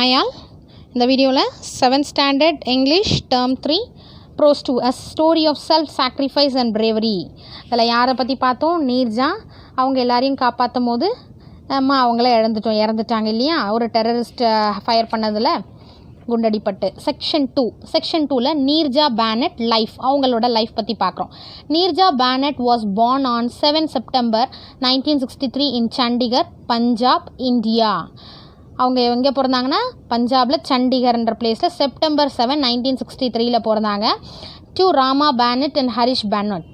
Hi all, இந்த வீடியோவில் 7th standard English term 3 prose 2 a story of self-sacrifice and bravery. இதில் யாரை பற்றி பார்த்தோம்? நீர்ஜா. அவங்க எல்லாரையும் காப்பாற்றும் போது அவங்கள இறந்துட்டாங்க இல்லையா, ஒரு டெரரிஸ்ட் ஃபயர் பண்ணதில் குண்டடிப்பட்டு. செக்ஷன் 2ல் நீர்ஜா பேனட் லைஃப், அவங்களோட லைஃப் பற்றி பார்க்குறோம். Neerja bonnet was born on 7 September 1963 in Chandigarh, Punjab, India. அவங்க எங்கே பிறந்தாங்கன்னா பஞ்சாபில் சண்டிகர்ன்ற பிளேஸில் செப்டம்பர் 7, 1963 பிறந்தாங்க. To Rama Bhanot and Harish Bhanot.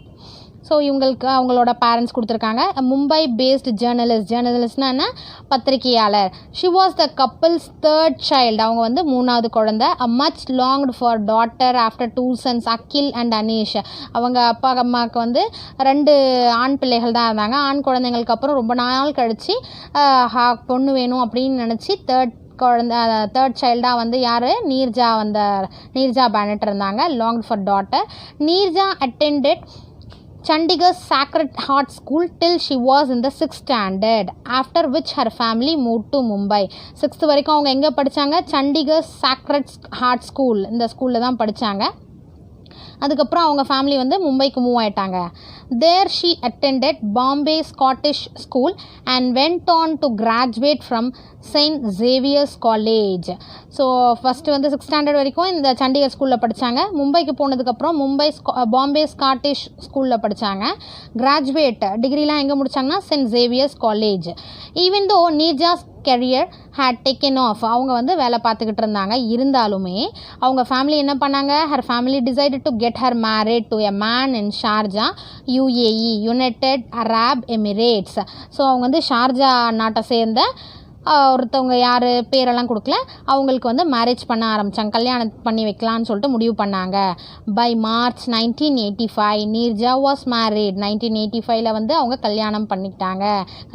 So இவங்களுக்கு அவங்களோட பேரண்ட்ஸ் கொடுத்துருக்காங்க. மும்பை பேஸ்டு ஜேர்னலிஸ்ட்னா என்ன, பத்திரிகையாளர். She was the couple's third child, அவங்க வந்து மூணாவது குழந்தை. A much longed for daughter after 2 sons Akhil and Aneesh. அவங்க அப்பா அம்மாவுக்கு வந்து 2 ஆண் பிள்ளைகள் தான் இருந்தாங்க. ஆண் குழந்தைங்களுக்கு அப்புறம் ரொம்ப நாள் கழித்து பொண்ணு வேணும் அப்படின்னு நினச்சி தேர்ட் சைல்டாக வந்து யார், நீர்ஜா பேனட் இருந்தாங்க. Long for daughter. Neerja attended Chandigarh Sacred Heart School till she was in the 6th standard, after which her family moved to Mumbai. 6th வரைக்கும் அவங்க எங்கே படித்தாங்க? Chandigarh Sacred Heart School, இந்த ஸ்கூலில் தான் படித்தாங்க. அதுக்கப்புறம் அவங்க ஃபேமிலி வந்து மும்பைக்கு மூவ் ஆகிட்டாங்க. There she attended Bombay Scottish school and went on to graduate from saint Xavier's college. So first வந்து 6th ஸ்டாண்டர்ட் வரைக்கும் இந்த சண்டிகர் ஸ்கூலில் படித்தாங்க. மும்பைக்கு போனதுக்கப்புறம் பாம்பே ஸ்காட்டிஷ் ஸ்கூலில் படித்தாங்க. கிராஜுவேட் டிகிரிலாம் எங்கே முடித்தாங்கன்னா saint Xavier's college. Even though Neerja's career had taken off, அவங்க வந்து வேலை பார்த்துக்கிட்டு இருந்தாங்க. இருந்தாலுமே அவங்க ஃபேமிலி என்ன பண்ணாங்க, her family decided to get her married to a man in Sharjah, UAE, United Arab Emirates. So அவங்க வந்து ஷார்ஜா நாட்டை சேர்ந்த ஒருத்தவங்க, யார் பேரெல்லாம் கொடுக்கல, அவங்களுக்கு வந்து மேரேஜ் பண்ண ஆரம்பித்தாங்க, கல்யாணம் பண்ணி வைக்கலான்னு சொல்லிட்டு முடிவு பண்ணாங்க. By March 1985 Neerja was married. 1985 வந்து அவங்க கல்யாணம் பண்ணிக்கிட்டாங்க,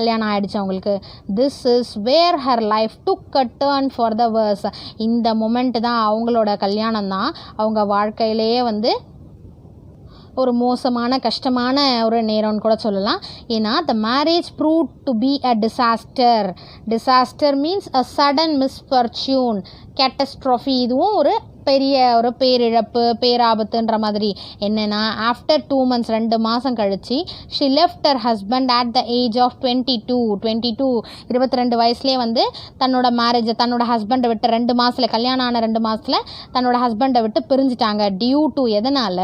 கல்யாணம் ஆகிடுச்சு அவங்களுக்கு. This is where her life took a turn for the worse. இந்த மொமெண்ட் தான், அவங்களோட கல்யாணம் தான் அவங்க வாழ்க்கையிலேயே வந்து ஒரு மோசமான கஷ்டமான ஒரு நேரம்னு கூட சொல்லலாம். ஏன்னா the marriage proved to be a disaster means a sudden misfortune, catastrophe. இதுவும் ஒரு பெரிய ஒரு பேரிழப்பு, பேராபத்துன்ற மாதிரி. என்னென்னா ஆஃப்டர் 2 months 2 மாதம் கழித்து she left her husband at the age of 22 வயசுலேயே வந்து தன்னோட ஹஸ்பண்டை விட்டு 2 மாதத்தில், கல்யாணம் ஆன 2 மாதத்தில் தன்னோட ஹஸ்பண்டை விட்டு பிரிஞ்சிட்டாங்க. டியூ டு எதனால்,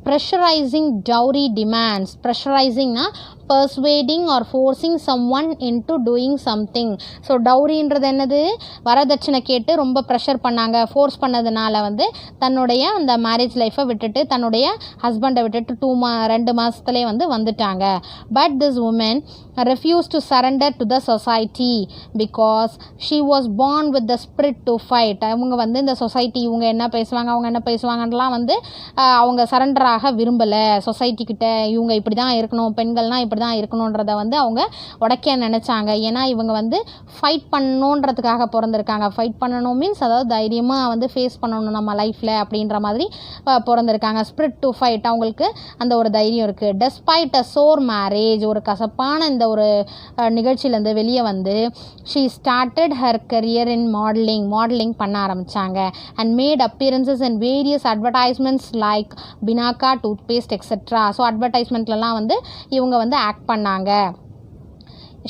ப்ரெஷரைசிங் டவுரி டிமாண்ட்ஸ். ப்ரெஷரைசிங்னா persuading or forcing someone into doing something. So டவுரின்றது என்னது, வரதட்சணை கேட்டு ரொம்ப ப்ரெஷர் பண்ணாங்க, ஃபோர்ஸ் பண்ணதுனால வந்து தன்னுடைய அந்த மேரேஜ் லைஃப்பை விட்டுட்டு, தன்னுடைய ஹஸ்பண்டை விட்டுட்டு 2 மாதத்துலேயே வந்து வந்துட்டாங்க. But this woman refused to surrender to the society because she was born with the spirit to fight. அவங்க வந்து இந்த சொசைட்டி, இவங்க என்ன பேசுவாங்க, அவங்க என்ன பேசுவாங்கலாம் வந்து அவங்க சரண்டராக விரும்பலை சொசைட்டிக்கிட்ட. இவங்க இப்படி தான் இருக்கணும், பெண்கள்னால் இப்படி தான் இருக்கணுன்றதை வந்து அவங்க உடைக்க நினச்சாங்க. ஏன்னா இவங்க வந்து ஃபைட் பண்ணணுன்றதுக்காக பிறந்திருக்காங்க. ஃபைட் பண்ணணும் மீன்ஸ் அதாவது தைரியமாக வந்து ஃபேஸ் பண்ணணும் நம்ம லைஃப்பில் அப்படின்ற மாதிரி பிறந்திருக்காங்க. ஸ்பிரிட் டு ஃபைட், அவங்களுக்கு அந்த ஒரு தைரியம் இருக்குது. டெஸ்பைட் அ சோர் மேரேஜ், ஒரு கசப்பான இந்த ஒரு நிகழ்ச்சியிலேருந்து வெளியே வந்து she started her career in modelling பண்ண ஆரம்பித்தாங்க. And made appearances in various advertisements like Binaca toothpaste etcetera. So அட்வர்டைஸ்மெண்ட்லலாம் வந்து இவங்க வந்து ஆக்ட் பண்ணாங்க.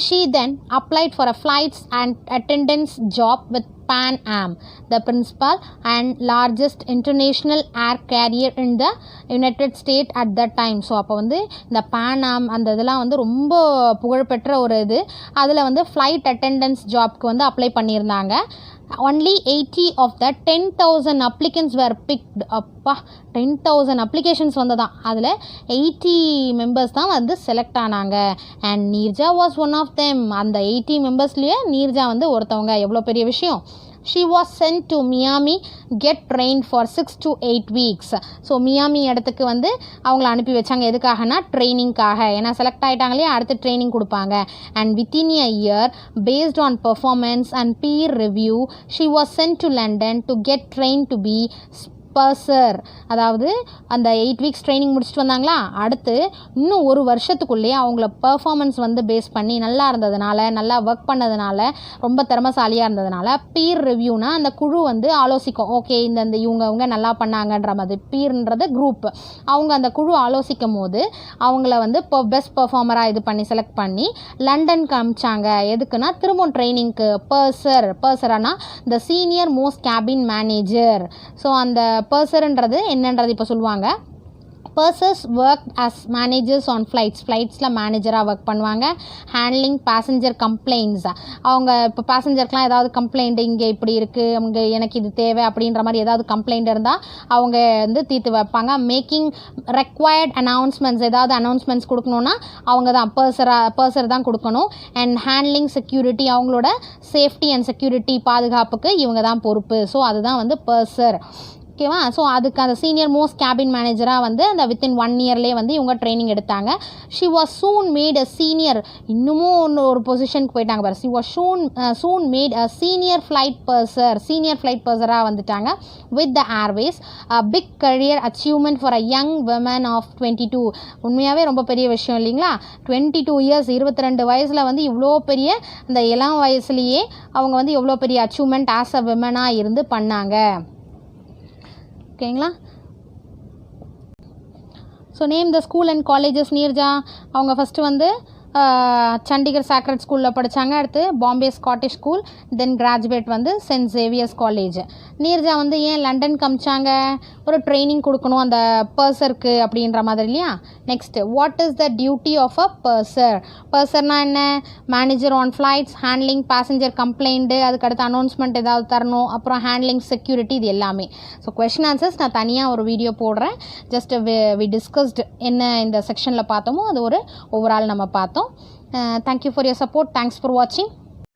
She then applied for a flights and attendance job with Pan Am, the principal and largest international air carrier in the United States at that time. So அப்போ வந்து இந்த Pan Am அந்த இதெல்லாம் வந்து ரொம்ப புகழ்பெற்ற ஒரு இது. அதில் வந்து ஃப்ளைட் அட்டெண்டன்ஸ் ஜாப்க்கு வந்து அப்ளை பண்ணியிருந்தாங்க. Only 80 of the 10,000 applicants were picked. அப்பா, 10,000 applications வந்ததான், அதில் 80 மெம்பர்ஸ் தான் வந்து செலக்ட் ஆனாங்க. And Neerja was one of them. அந்த 80 மெம்பர்ஸ்லேயே நீர்ஜா வந்து ஒருத்தவங்க. எவ்வளோ பெரிய விஷயம். She was sent to Miami, get trained for 6 to 8 weeks. So Miami இடத்துக்கு வந்து அவங்கள அனுப்பி வச்சாங்க. எதுக்காகனா ட்ரைனிங்காக. ஏன்னா செலக்ட் ஆகிட்டாங்களே, அடுத்து ட்ரைனிங் கொடுப்பாங்க. And within a year, based on performance and peer review, she was sent to London to get trained to be பர்சர், அதாவது அந்த 8 வீக்ஸ் ட்ரைனிங் முடிச்சுட்டு வந்தாங்களா, அடுத்து இன்னும் ஒரு வருஷத்துக்குள்ளேயே அவங்கள பெர்ஃபார்மன்ஸ் வந்து பேஸ் பண்ணி நல்லா இருந்ததுனால, நல்லா ஒர்க் பண்ணதுனால, ரொம்ப திறமைசாலியாக இருந்ததுனால பீர் ரிவ்யூனா அந்த குழு வந்து ஆலோசிக்கும். ஓகே, இந்த இவங்க நல்லா பண்ணாங்கன்ற மாதிரி. பீர்ன்றது குரூப். அவங்க அந்த குழு ஆலோசிக்கும் போது அவங்கள வந்து பெஸ்ட் பெர்ஃபார்மராக இது பண்ணி செலக்ட் பண்ணி லண்டனுக்கு அனுப்பிச்சாங்க. எதுக்குன்னா திரும்பவும் ட்ரைனிங்க்கு. பர்சரானா இந்த senior most cabin manager. So அந்த பர்சர்ன்றது என்னன்றது இப்போ சொல்லுவாங்க. பர்சர்ஸ் ஒர்க் அஸ் மேனேஜர்ஸ் ஆன் ஃப்ளைட்ஸில் மேனேஜராக ஒர்க் பண்ணுவாங்க. ஹேண்ட்லிங் பேசஞ்சர் கம்ப்ளைண்ட்ஸ், அவங்க இப்போ பேசஞ்சருக்குலாம் ஏதாவது கம்ப்ளைண்ட், இங்கே இப்படி இருக்குது, அவங்க எனக்கு இது தேவை அப்படின்ற மாதிரி ஏதாவது கம்ப்ளைண்ட் இருந்தால் அவங்க வந்து தீர்த்து வைப்பாங்க. மேக்கிங் ரெக்வயர்ட் அனௌன்ஸ்மெண்ட்ஸ், ஏதாவது அனௌன்ஸ்மெண்ட்ஸ் கொடுக்கணுன்னா அவங்க தான் பர்சர் தான் கொடுக்கணும். அண்ட் ஹேண்ட்லிங் செக்யூரிட்டி, அவங்களோட சேஃப்டி அண்ட் செக்யூரிட்டி பாதுகாப்புக்கு இவங்க தான் பொறுப்பு. ஸோ அதுதான் வந்து பர்சர். ஓகேவா? ஸோ அதுக்கு அந்த சீனியர் மோஸ்ட் கேபின் மேனேஜராக வந்து அந்த வித்தின் 1 இயர்லேயே வந்து இவங்க ட்ரைனிங் எடுத்தாங்க. She was soon made a senior, இன்னமும் ஒரு பொசிஷனுக்கு போயிட்டாங்க பாரு. She was soon made a senior flight பர்சராக வந்துட்டாங்க with the airways. Big career achievement for a young women of 22. உண்மையாகவே ரொம்ப பெரிய விஷயம் இல்லைங்களா? 22 இயர்ஸ், 22 வயசில் வந்து இவ்வளோ பெரிய அந்த இளம் வயசுலேயே அவங்க வந்து எவ்வளோ பெரிய அச்சீவ்மெண்ட் ஆஸ் அ விமனாக இருந்து பண்ணாங்க. ஓகேங்களா? So name the school and colleges. Neerja அவங்க ஃபஸ்ட்டு வந்து சண்டிகர் சாக்ரட் ஸ்கூலில் படித்தாங்க. அடுத்து பாம்பே ஸ்காட்டிஷ் ஸ்கூல், தென் கிராஜுவேட் வந்து சென்ட் சேவியர்ஸ் காலேஜ். நீர்ஜா வந்து ஏன் லண்டனுக்கு அமிச்சாங்க? ஒரு ட்ரைனிங் கொடுக்கணும் அந்த பர்சருக்கு அப்படின்ற மாதிரி இல்லையா? Next, what is the duty of a purser? பர்சர்னா என்ன? Manager on flights, handling passenger complaint, அதுக்கடுத்து அனௌன்ஸ்மெண்ட் ஏதாவது தரணும், அப்புறம் ஹேண்ட்லிங் செக்யூரிட்டி, இது எல்லாமே. ஸோ கொஷின் ஆன்சர்ஸ் நான் தனியாக ஒரு வீடியோ போடுறேன். ஜஸ்ட் வி டிஸ்கஸ்டு என்ன இந்த செக்ஷனில் பார்த்தோமோ அது ஒரு ஓவரால் நம்ம பார்த்தோம். Thank you for your support. Thanks for watching.